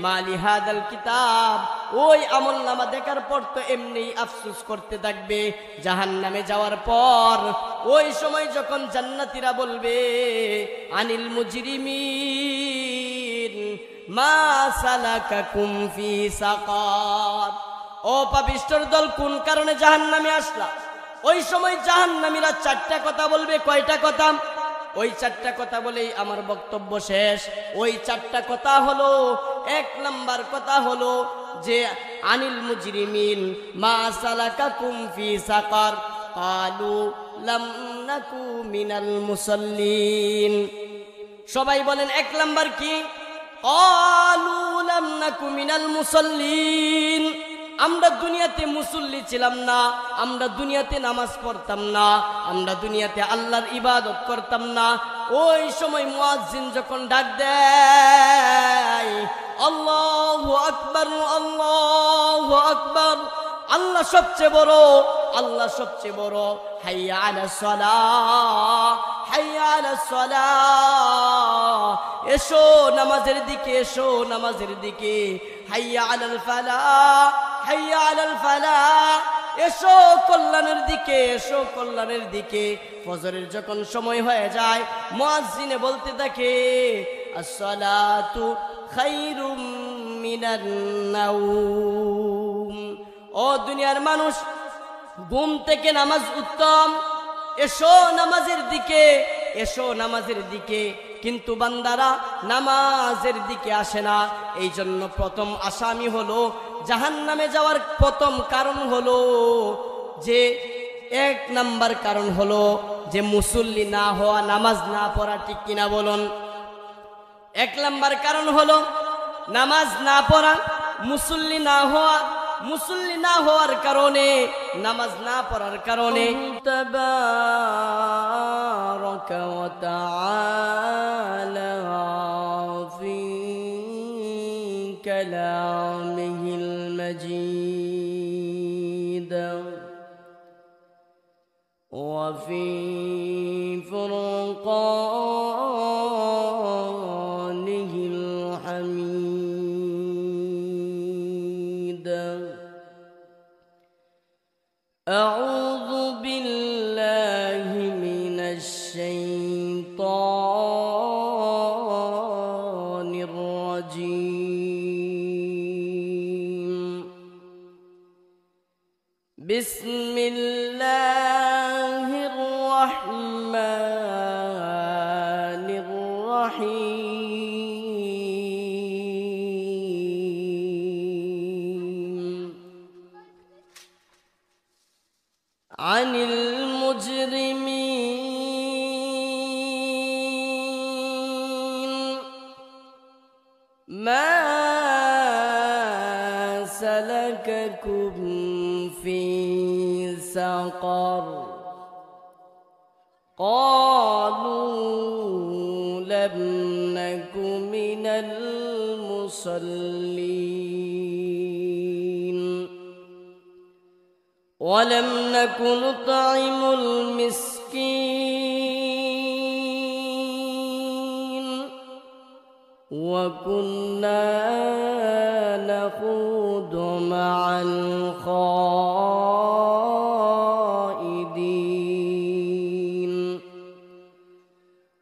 মালি হাদাল কিতাব, ওই আমলনামা দেখার পর তো এমনি আফসোস করতে থাকবে জাহান্নামে যাওয়ার পর। ওই সময় যখন জান্নাতীরা বলবে আনিল মুজরিমিন মা সালাকাকুম ফি সাকার, ও পাপিষ্ঠর দল কোন কারণে জাহান্নামে আসলা? ওই সময় জাহান্নামীরা চারটা কথা বলবে। কয়টা কথা? ওই চারটা কথা বলেই আমার বক্তব্য শেষ। ওই চারটা কথা হলো, এক নাম্বার কথা হলো যে আনিল মুজরিমিন মা সালাকাকুম ফি সাকার ক্বালু লাম নাকু মিনাল মুসাল্লিন। সবাই বলেন এক নাম্বার কি? ক্বালু লাম নাকু মিনাল মুসাল্লিন, আমরা দুনিয়াতে মুসল্লি ছিলাম না, আমরা দুনিয়াতে নামাজ পড়তাম না, আমরা দুনিয়াতে আল্লাহর ইবাদত করতাম না। ওই সময় মুয়াজ্জিন যখন ডাক দেয় আল্লাহু আকবার, আল্লাহু আকবার, আল্লাহ সবচেয়ে বড়, আল্লাহ সবচেয়ে বড়, হাইয়া আলাস সালাহ, হাইয়া আলাস সালাহ, এসো নামাজের দিকে, এসো নামাজের দিকে, হাইয়া আলাল ফালাহ, হাইয়া আলাল ফালাহ, এসো কল্যাণের দিকে, এসো কল্যাণের দিকে। ফজরের যখন সময় হয়ে যায় মুয়াজ্জিনে বলতে থাকে আসসালাতু খায়রুম মিনান নাওম, ও দুনিয়ার মানুষ, ঘুম থেকে নামাজ উত্তম, এসো নামাজের দিকে, এসো নামাজের দিকে। কিন্তু বান্দারা নামাজের দিকে আসে না। এই জন্য প্রথম আসামি হলো জাহান্নামে যাওয়ার প্রথম কারণ হলো যে, এক নাম্বার কারণ হলো যে মুসল্লি না হওয়া, নামাজ না পড়া। ঠিক কিনা বলুন? এক নাম্বার কারণ হলো নামাজ না পড়া, মুসল্লি না হওয়া। মুসল্লি না হওয়ার কারণে, নামাজ না পড়ার কারণে তাবারাকা ওয়া তাআলা ফি কালামিহিল মাজিদ ওয়া ফি ফুরকানিহিল হামিদ। أعوذ بالله من الشيطان الرجيم. بسم الله الرحمن الرحيم. عن المجرمين ما سلككم في سقر قالوا لم نك من المصلين ولم نك نطعم المسكين وكنا نخوض مع الخائضين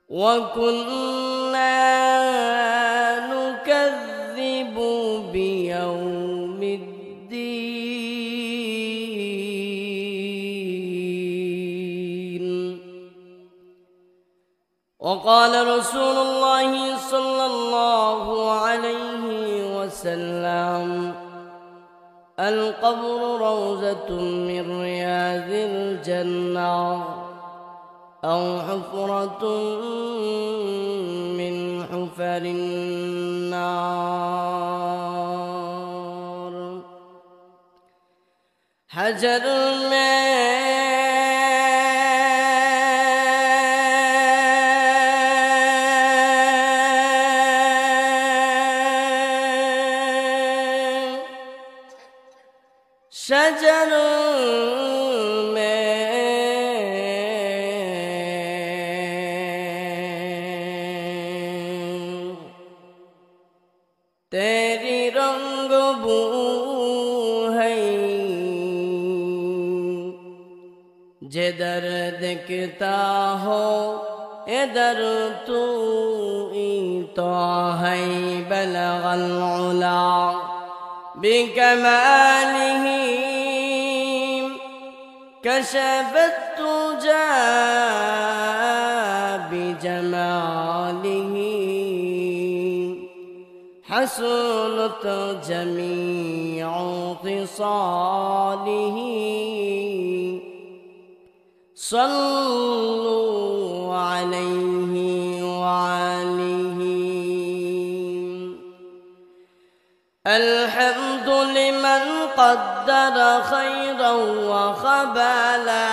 وكنا نكذب بيوم الدين. وقال رسول الله صلى الله عليه وسلم القبر روضة من رياض الجنة أو حفرة من حفر النار. حجر شجر तेरे तेरी रंग बू है जिधर दिखता हो इधर तू ही तो है बलगल उला बिकमालिही कशफत तुजा बिजमालिही हसनत जमीअ ख़िसालिही सल्लु अलैहि वालिहि अल्हम्दु लिमन क़द्दर खैरन व ख़बला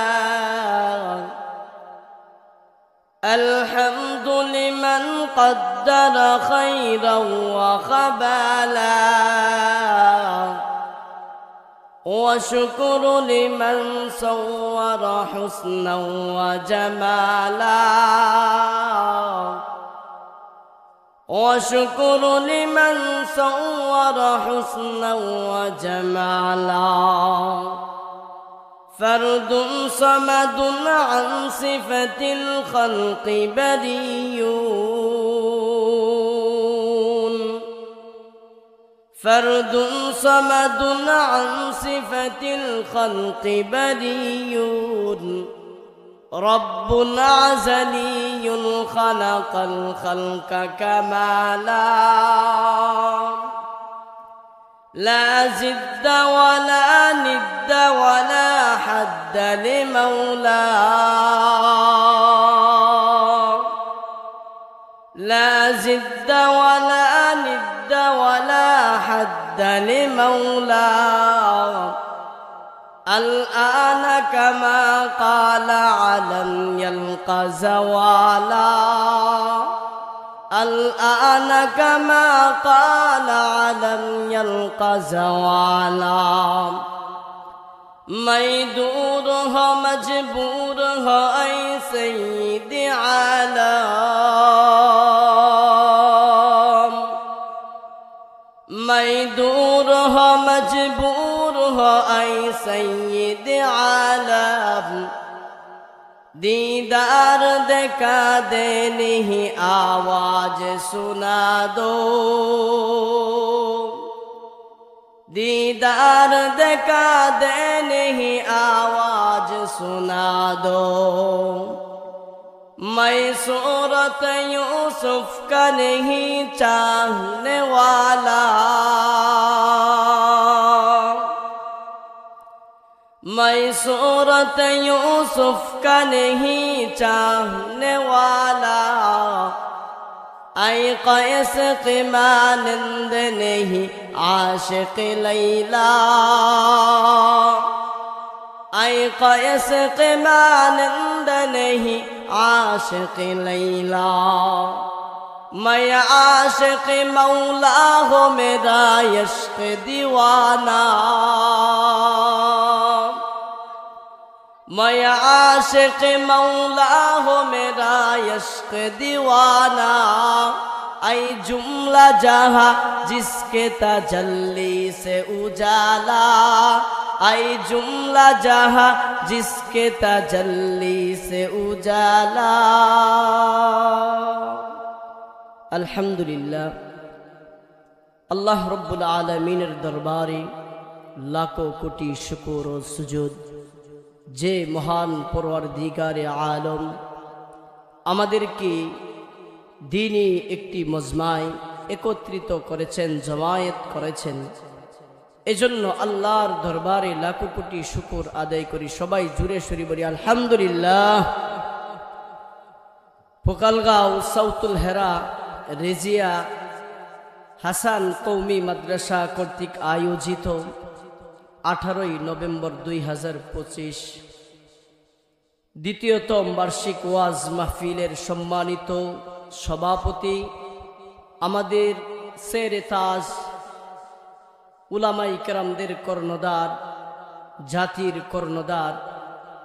अल्हम्दु लिमन क़द्दर खैरन व ख़बला वशुक्र लिमन सव्वर हुस्नन व जमाला वशुक्र लिमन सव्वर हुस्नन व जमाला फर्दुन समदुन अन सिफतिल खल्क़ि बरियून फर्दुन समदुन अन सिफतिल खल्क़ि बरियून रब्बुन अज़लियुन खलक़ल खल्क़ कमाला ला ज़िद्द वला निद्द वला हद्द लिमौला ला ज़िद्द वला निद्द वला हद्द लिमौला الآن كما قال علم يلقى زوالا الآن كما قال علم يلقى زوالا मैं दूर हो मजबूर हो ऐ सैयद आलम मैं दूर हो मजबूर हो ऐ सैयद आलम दीदार देखा दे नहीं आवाज सुना दो दीदार देखा दे नहीं आवाज सुना दो मैं सूरत यूसुफ का नहीं चाहने वाला मैं सूरत यूसुफ का नहीं चाहने वाला ऐ कैस की मानंद नहीं आशिक लैला ऐ कैस की मानंद नहीं आशिक लैला मैं आशिक मौला हो मेरा इश्क दीवाना मैं आशिक मौला हो मेरा इश्क दीवाना ऐ जुमला जहाँ जिसके तजल्ली से उजाला ऐ जुमला जहाँ जिसके तजल्ली से उजाला अल्हम्दुलिल्लाह अल्लाह रब्बुल आलमीनेर दरबारे लाखो कोटी शुक्र और सुजूद जे महान परवरदिगारे आलम आमादेरके दीनी एकटी मजमाय एकत्रित करेছেন जमायत करेছেন एजন্য আল্লাহর দরবারে লাখো কোটি শুকর আদায় করি সবাই জুড়ে সরি বলি আলহামদুলিল্লাহ পোকালগাঁও সাউতুল হেরা রেজিয়া হাসান কৌমি মাদ্রাসা কর্তৃক আয়োজিত 18 নভেম্বর 2025 দ্বিতীয়তম বার্ষিক ওয়াজ মাহফিলের সম্মানিত সভাপতি আমাদের শেরে তাজ উলামায়ে কেরামদের কর্ণধার জাতির কর্ণধার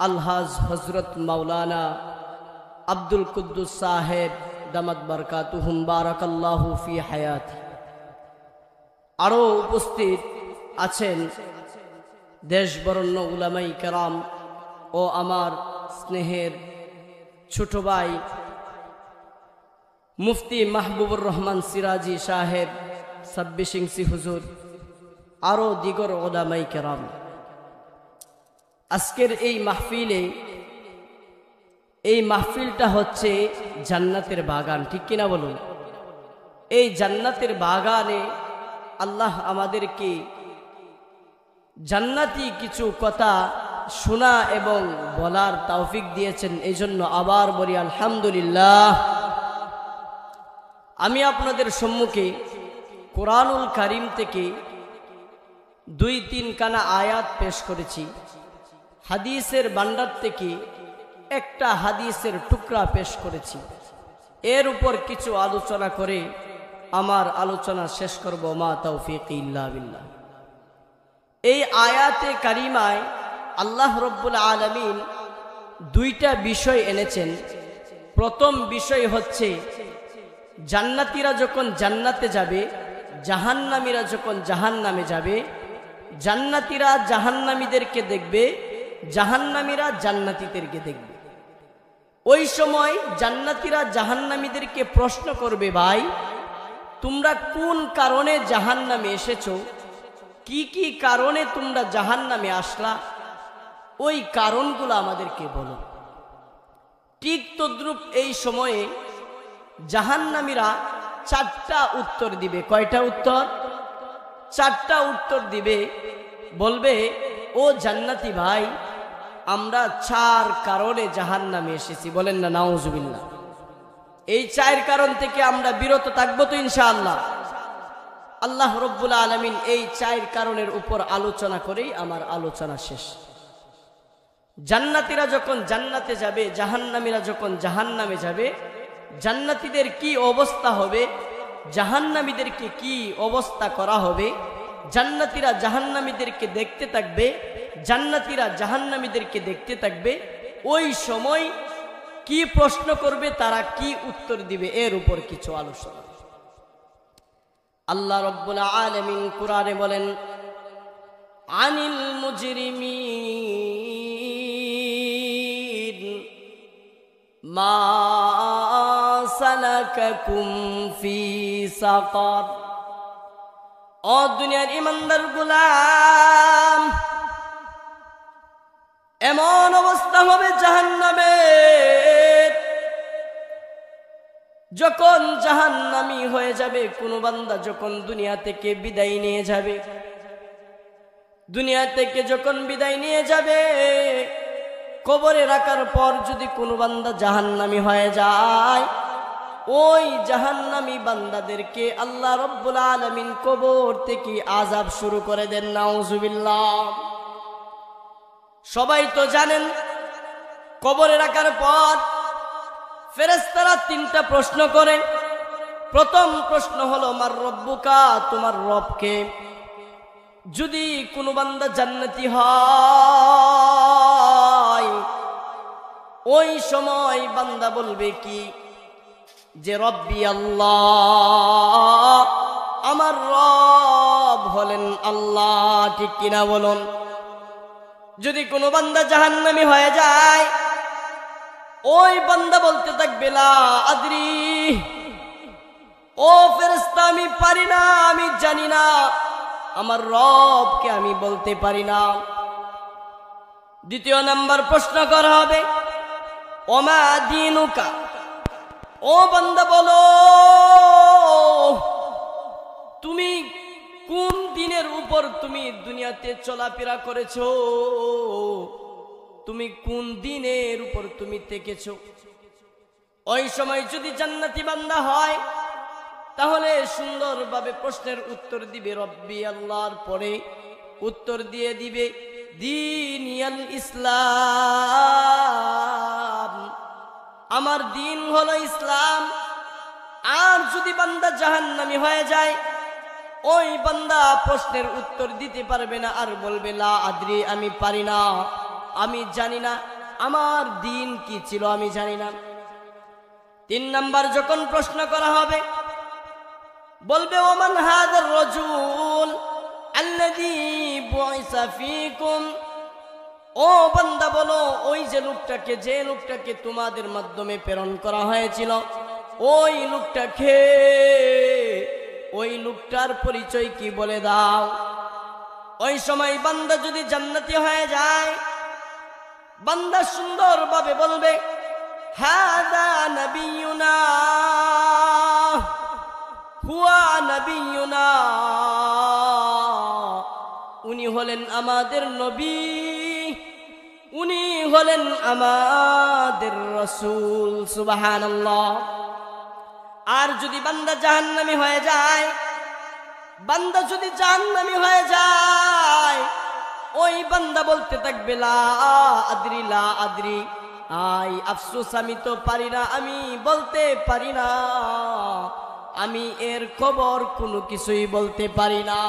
আলহাজ হযরত মাওলানা আব্দুল কুদ্দুস সাহেব দামাত বারকাতুহুম বারাকাল্লাহু ফি হায়াতি আরও উপস্থিত আছেন দেশ বরেণ্য উলামাই কেরাম ও আমার স্নেহের ছোট ভাই মুফতি মাহবুবুর রহমান সিরাজি সাহেব 26 ইঞ্চি হুজুর, আরও দিগর উলামাই কেরাম। আজকের এই মাহফিলটা হচ্ছে জান্নাতের বাগান, ঠিক কিনা বলুন? এই জান্নাতের বাগানে আল্লাহ আমাদেরকে জান্নাতি কিছু কথা শোনা এবং বলার তৌফিক দিয়েছেন। এই জন্য আবার বলি আলহামদুলিল্লাহ। আমি আপনাদের সম্মুখে কোরআনুল কারীম থেকে 2-3 খানা আয়াত পেশ করেছি। হাদিসের ভান্ডার থেকে একটা হাদিসের টুকরা পেশ করেছি। এর উপর কিছু আলোচনা করে আমার আলোচনা শেষ করব। মা তৌফিক ইল্লা বিল্লাহ। এই আয়াতে কারিমায় আল্লাহ রব্বুল আলামিন 2টা বিষয় এনেছেন। প্রথম বিষয় হচ্ছে জান্নাতীরা যখন জান্নাতে যাবে, জাহান্নামীরা যখন জাহান্নামে যাবে, জান্নাতীরা জাহান্নামীদেরকে দেখবে, জাহান্নামীরা জান্নাতীদেরকে দেখবে। ওই সময় জান্নাতীরা জাহান্নামীদেরকে প্রশ্ন করবে, ভাই তোমরা কোন কারণে জাহান্নামে এসেছো, কি কি কারণে তোমরা জাহান্নামে আসলা, ওই কারণগুলো আমাদেরকে বলো। ঠিক তদ্রূপ এই সময়ে জাহান্নামীরা 4টা উত্তর দিবে। কয়টা উত্তর? 4টা উত্তর দিবে। বলবে, ও জান্নাতি ভাই, আমরা 4 কারণে জাহান্নামে এসেছি। বলেন না নাউজুবিল্লাহ। এই 4 কারণ থেকে আমরা বিরত থাকবো তো ইনশাআল্লাহ। আল্লাহ রব্বুল আলামিন এই 4 কারণের উপর আলোচনা করেই আমার আলোচনা শেষ। জান্নাতীরা যখন জান্নাতে যাবে, জাহান্নামীরা যখন জাহান্নামে যাবে, জান্নাতীদের কি অবস্থা হবে, জাহান্নামীদেরকে কি অবস্থা করা হবে। জান্নাতীরা জাহান্নামীদেরকে দেখতে থাকবে, জান্নাতীরা জাহান্নামীদেরকে দেখতে থাকবে। ওই সময় কি প্রশ্ন করবে, তারা কি উত্তর দিবে, এর উপর কিছু আলোচনা। আল্লাহ রব্বুল আলামিন কুরআনে বলেন, আনিল মুজরিমিন মা সালাকাকুম ফি সাকার। ও দুনিয়ার ইমানদার গোলাম, এমন অবস্থা হবে জাহান্নামের, যখন জাহান্নামী হয়ে যাবে কোনো বান্দা, যখন দুনিয়া থেকে বিদায় নিয়ে যাবে, দুনিয়া থেকে যখন বিদায় নিয়ে যাবে, কবরে রাখার পর যদি কোনো বান্দা জাহান্নামী হয়ে যায়, ওই জাহান্নামী বান্দাদেরকে আল্লাহ রব্বুল আলামিন কবর থেকে আযাব শুরু করে দেন। নাউজুবিল্লাহ। সবাই তো জানেন, কবরে রাখার পর ফেরেশতারা 3টা প্রশ্ন করে। প্রথম প্রশ্ন হলো, মার রব্বুকা, তোমার রবকে। যদি কোনো বান্দা জান্নাতি হয়, ওই সময় বান্দা বলবে কি, যে রব্বি আল্লাহ, আমার রব হলেন আল্লাহ। ঠিক কিনা বলুন? যদি কোনো বান্দা জাহান্নামী হয়ে যায়, ওই বান্দা বলতে থাকবে, লা আদরি, ও ফেরেশতা আমি পারি না, আমি জানি না, আমার রবকে আমি বলতে পারি না। দ্বিতীয় নাম্বার প্রশ্ন করা হবে, ওমা দীনুকা, ও বান্দা বলো, তুমি কোন দিনের উপর তুমি দুনিয়াতে চলাফেরা করেছো, তুমি কোন দিনের উপর তুমি থেকেছো। ওই সময় যদি জান্নাতি বান্দা হয়, তাহলে সুন্দরভাবে প্রশ্নের উত্তর দিবে রব্বি আল্লাহর পরে উত্তর দিয়ে দিবে দীনিয়াল ইসলাম, আমার দিন হলো ইসলাম। আর যদি বান্দা জাহান্নামী হয়ে যায়, ওই বান্দা প্রশ্নের উত্তর দিতে পারবে না, আর বলবে লা আদরি, আমি পারি না, আমি জানি না, আমার দিন কি ছিল আমি জানি না। 3 নাম্বার যখন প্রশ্ন করা হবে, বলবে ওমান হাদার রাজুল আল্লাযী বুইসা ফীকুম, ও বান্দা বলো ওই যে লোকটাকে তোমাদের মাধ্যমে প্রেরণ করা হয়েছিল, ওই লোকটাকে, ওই লোকটার পরিচয় কি বলে দাও। ওই সময় বান্দা যদি জান্নাতি হয়ে যায়, বান্দা সুন্দরভাবে বলবে হাদা নবিয়ুনা হুয়া নবিয়ুনা, উনি হলেন আমাদের নবী, উনি হলেন আমাদের রাসূল। সুবহানাল্লাহ। আর যদি বান্দা জাহান্নামী হয়ে যায়, বান্দা যদি জাহান্নামী হয়ে যায়, ওই বান্দা বলতে থাকবে লা আদরি লা আদরি, আই আফসোস আমি তো পারি না, আমি বলতে পারি না, আমি এর খবর কোনো কিছুই বলতে পারি না।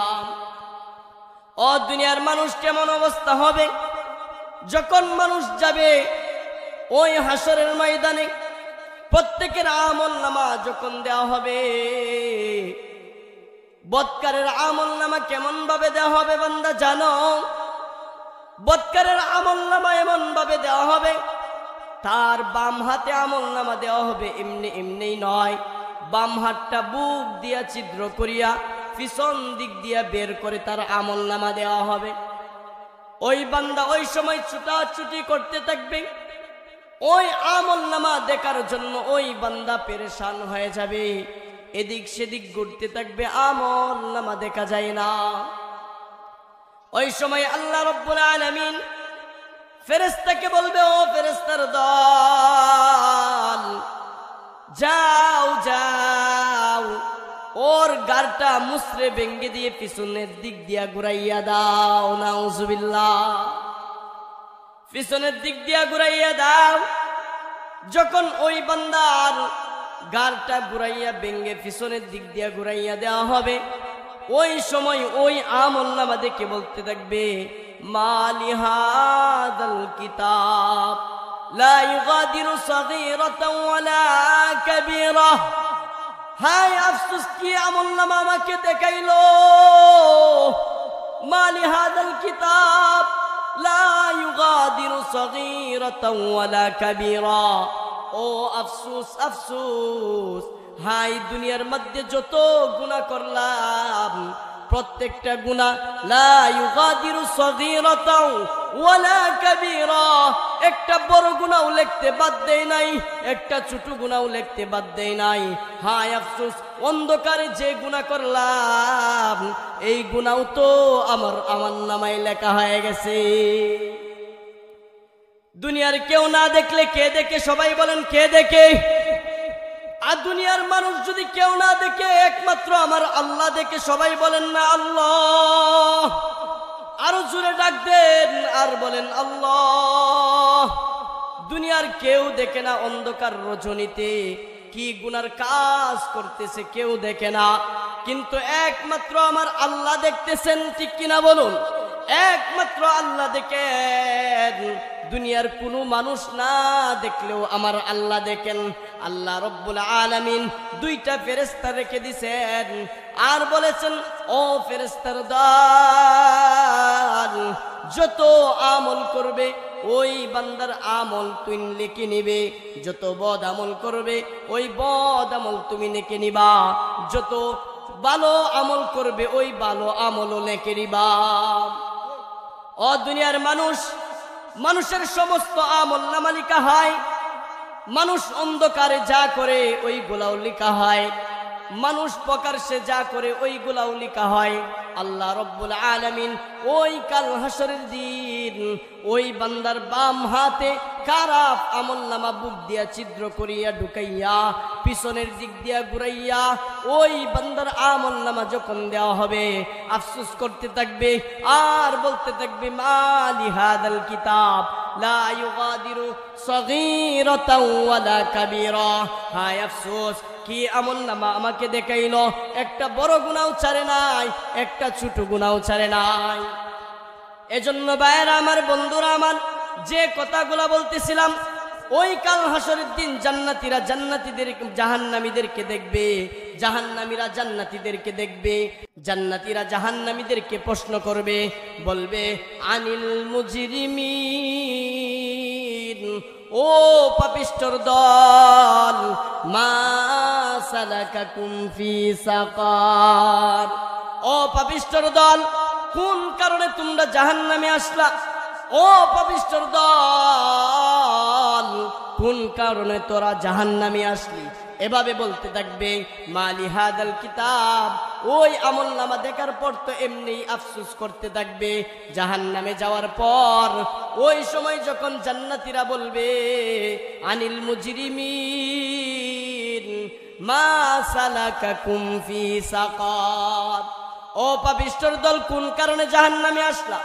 ও দুনিয়ার মানুষ কেমন অবস্থা হবে যখন মানুষ যাবে ওই হাসরের ময়দানে, প্রত্যেকের আমলনামা যখন দেওয়া হবে, বদকারের আমলনামা কেমন ভাবে দেওয়া হবে বান্দা জানো? বদকারের আমলনামা এমন ভাবে দেওয়া হবে, তার বাম হাতে আমলনামা দেওয়া হবে, এমনি এমনি নয়, বাম হাতটা বুক দিয়া ছিদ্র করিয়া পিছন দিক দিয়া বের করে তার আমলনামা দেওয়া হবে। ওই বান্দা ওই সময় ছুটাছুটি করতে থাকবে, ওই আমলনামা দেখার জন্য ওই বান্দা পেরেশান হয়ে যাবে, এদিক সেদিক ঘুরতে থাকবে, আমলনামা দেখা যায় না। ওই সময় আল্লাহ রাব্বুল আলামিন ফেরেশতাকে বলবে, ও ফেরেশতার দল, যাও যাও, ওর গারটা মুসরে ভেঙ্গে দিয়ে পিছনের দিক দিয়া ঘুরাইয়া দাও। নাউজুবিল্লাহ। পিছনের দিক দিয়া ঘুরাইয়া দাও। যখন ওই বান্দার গারটা ঘুরাইয়া ভেঙ্গে পিছনের দিক দিয়া ঘুরাইয়া দেওয়া হবে, ওই সময় ওই আমলনামা দেখে বলতে থাকবে মালি হাদাল কিতাব লা ইগাদিরু সাগীরাতাও ওয়ালা কাবীরা, হায় আফসোস কি আমলনামা আমাকে দেখাইলো, মালি হাদাল কিতাব লা ইগাদিরু সাগীরাতাও ওয়ালা কাবীরা, ও আফসোস আফসোস, হাই দুনিয়ার মধ্যে যত গুনাহ করলাম প্রত্যেকটা গুনাহ লা ইউগাদিরু সাগীরাতাও ওয়ালা কাবীরা, একটা বড় গুনাহও লিখতে বাদ দেয় নাই, একটা ছোট গুনাহও লিখতে বাদ দেয় নাই। হায় আফসোস, অন্ধকারে যে গুনাহ করলাম এই গুনাহও তো আমার নামায় লেখা হয়ে গেছে। দুনিয়ার কেউ না দেখলে কে দেখে? সবাই বলেন কে দেখে? আর দুনিয়ার মানুষ যদি কেউ না দেখে, একমাত্র আমার আল্লাহ দেখে। সবাই বলেন না আল্লাহ। আরো জোরে ডাক দেন আর বলেন আল্লাহ। দুনিয়ার কেউ দেখে না, অন্ধকার রজনীতে কি গুনার কাজ করতেছে কেউ দেখে না, কিন্তু একমাত্র আমার আল্লাহ দেখতেছেন। ঠিক কিনা বলুন? একমাত্র আল্লাহ দেখেন। দুনিয়ার কোনো মানুষ না দেখলেও আমার আল্লাহ দেখেন। আল্লাহ রব্বুল আলামিন দুইটা ফেরেশতা রেখে দিয়েছেন আর বলেছেন, ও ফেরেশতার দল, যত আমল করবে ওই বান্দার আমল তুমি লিখে নিবে, যত বদ আমল করবে ওই বদ আমল তুমি লিখে নিবা, যত ভালো আমল করবে ওই ভালো আমলও লিখে নিবা। ও দুনিয়ার মানুষ, মানুষের সমস্ত আমল নামা লিখা হয়। মানুষ অন্ধকারে যা করে ওইগুলাও লিখা হয়, মানুষ প্রকাশ্যে যা করে ওইগুলাও লিখা হয়। আল্লাহ রব্বুল আলামিন ওই কাল হাসরের দিন ওই বান্দার বাম হাতে খারাপ আমলনামা বুক দিয়া ছিদ্র করিয়া ঢুকাইয়া পিছনের দিক দিয়া ঘুরাইয়া ওই বান্দার আমলনামা যখন দেওয়া হবে, আফসোস করতে থাকবে আর বলতে থাকবে মালি হাদাল কিতাব লা ইউগাদিরু সাগীরাতাও ওয়ালা কাবীরা। হায় আফসোস, কি আমলনামা আমাকে দেখাইলো, একটা বড় গুনাহও ছাড়ে নাই, একটা ছোট গুনাহও ছাড়ে নাই। এজন্য ভাইয়েরা আমার, বন্ধুরা আমার, যে কথাগুলা বলতেছিলাম ওই কাল হাসরের দিন জান্নাতীরা জান্নাতীদের জাহান্নামীদেরকে দেখবে, জাহান্নামীরা জান্নাতীদেরকে দেখবে। জান্নাতীরা জাহান্নামীদেরকে প্রশ্ন করবে, বলবে আনিল মুজরিমিন, ও পাপিষ্ঠর দল, মা সালাকাকুম ফি সাকার, ও পাপিষ্ঠর দল, কোন কারণে তোমরা জাহান্নামে আসলা? ও পাপিষ্ঠর দল, কোন কারণে তোরা জাহান্নামে আসলি? এভাবে বলতে থাকবে। মালি হাদাল কিতাব, ওই আমলনামা দেখার পর তো এমনি আফসোস করতে থাকবে। জাহান্নামে যাওয়ার পর ওই সময় যখন জান্নাতীরা বলবে আনিল মুজরিমিন মা সালাকাকুম ফি সাকার, ও পাপিষ্ঠর দল, কোন কারণে জাহান্নামে আসলা?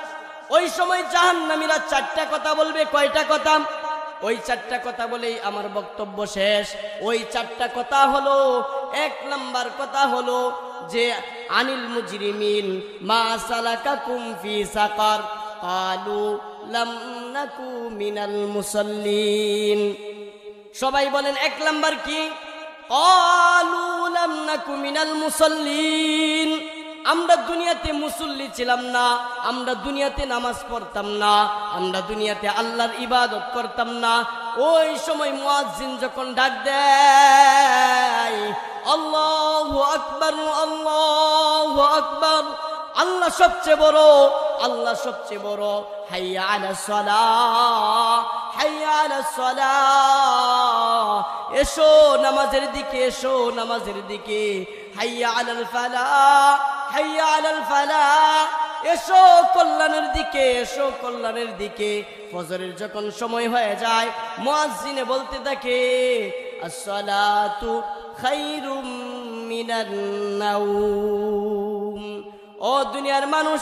ওই সময় জাহান্নামীরা চারটা কথা বলবে। কয়টা কথা? ওই চারটা কথা বলেই আমার বক্তব্য শেষ। ওই চারটা কথা হলো, এক নাম্বার কথা হলো যে আনিল মুজরিমিন মা সালাকাকুম ফি সাকার ক্বালু লাম নাকু মিনাল মুসাল্লিন। সবাই বলেন এক নাম্বার কি? ক্বালু লাম নাকু মিনাল মুসাল্লিন। আমরা দুনিয়াতে মুসল্লি ছিলাম না, আমরা দুনিয়াতে নামাজ পড়তাম না, আমরা দুনিয়াতে আল্লাহর ইবাদত করতাম না। ওই সময় মুয়াজ্জিন যখন ডাক দেয় আল্লাহু আকবার, আল্লাহু আকবার, আল্লাহ সবচেয়ে বড়, আল্লাহ সবচেয়ে বড়, হাইয়া আলাস সালাহ, হাইয়া আলাস সালাহ, এসো নামাজের দিকে, এসো নামাজের দিকে, হাইয়া আলাল ফালাহ, হাইয়া আলাল ফালাহ, এসো কল্যাণের দিকে, এসো কল্যাণের দিকে। ফজরের যখন সময় হয়ে যায় মুয়াজ্জিনে বলতে থাকে আসসালাতু খায়রুম মিনান নাওম, ও দুনিয়ার মানুষ,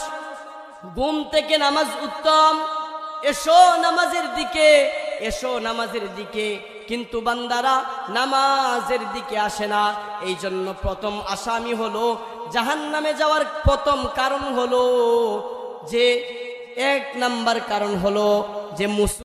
ঘুম থেকে নামাজ উত্তম, এসো নামাজের দিকে, এসো নামাজের দিকে। কিন্তু বান্দারা নামাজের দিকে আসে না। এই জন্য প্রথম আসামি হলো জাহান্নামে যাওয়ার প্রথম কারণ হলো যে, এক নাম্বার কারণ হলো যে